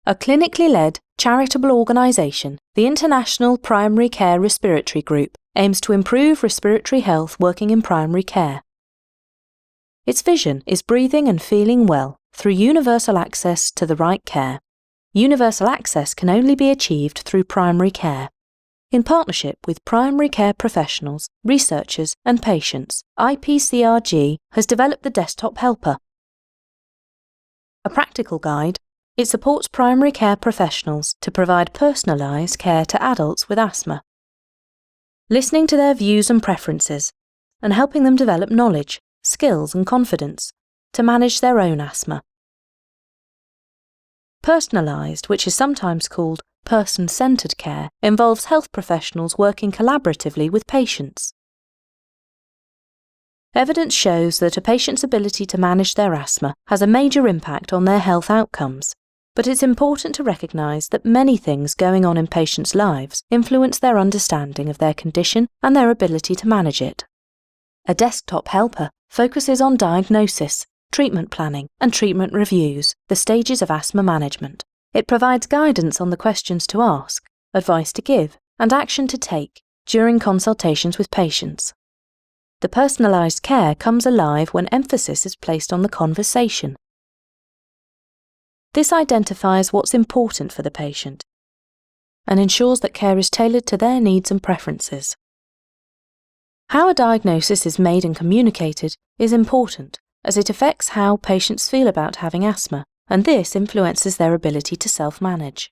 A clinically led, charitable organisation, the International Primary Care Respiratory Group aims to improve respiratory health working in primary care. Its vision is breathing and feeling well through universal access to the right care. Universal access can only be achieved through primary care. In partnership with primary care professionals, researchers and patients, IPCRG has developed the Desktop Helper. A practical guide, it supports primary care professionals to provide personalised care to adults with asthma, listening to their views and preferences, and helping them develop knowledge, skills and confidence to manage their own asthma. Personalised, which is sometimes called person-centred care, involves health professionals working collaboratively with patients. Evidence shows that a patient's ability to manage their asthma has a major impact on their health outcomes, but it's important to recognise that many things going on in patients' lives influence their understanding of their condition and their ability to manage it. A desktop helper focuses on diagnosis, treatment planning and treatment reviews, the stages of asthma management. It provides guidance on the questions to ask, advice to give, and action to take during consultations with patients. The personalised care comes alive when emphasis is placed on the conversation. This identifies what's important for the patient and ensures that care is tailored to their needs and preferences. How a diagnosis is made and communicated is important, as it affects how patients feel about having asthma, and this influences their ability to self-manage.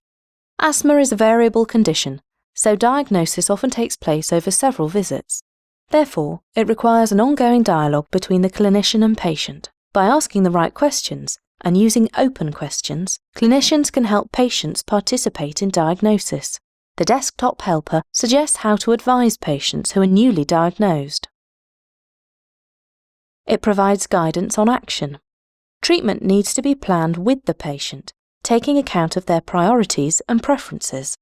Asthma is a variable condition, so diagnosis often takes place over several visits. Therefore, it requires an ongoing dialogue between the clinician and patient. By asking the right questions and using open questions, clinicians can help patients participate in diagnosis. The Desktop Helper suggests how to advise patients who are newly diagnosed. It provides guidance on action. Treatment needs to be planned with the patient, taking account of their priorities and preferences.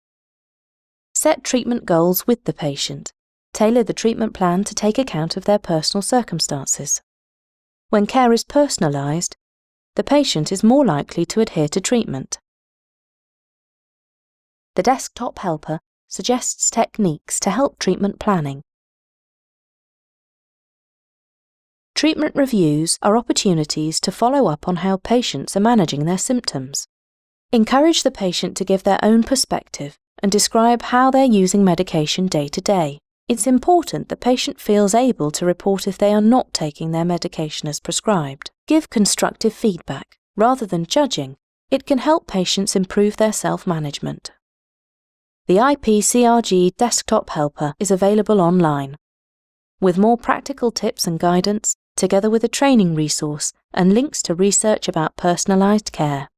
Set treatment goals with the patient. Tailor the treatment plan to take account of their personal circumstances. When care is personalised, the patient is more likely to adhere to treatment. The Desktop Helper suggests techniques to help treatment planning. Treatment reviews are opportunities to follow up on how patients are managing their symptoms. Encourage the patient to give their own perspective and describe how they're using medication day to day. It's important the patient feels able to report if they are not taking their medication as prescribed. Give constructive feedback. Rather than judging, it can help patients improve their self-management. The IPCRG Desktop Helper is available online, with more practical tips and guidance, together with a training resource and links to research about personalised care.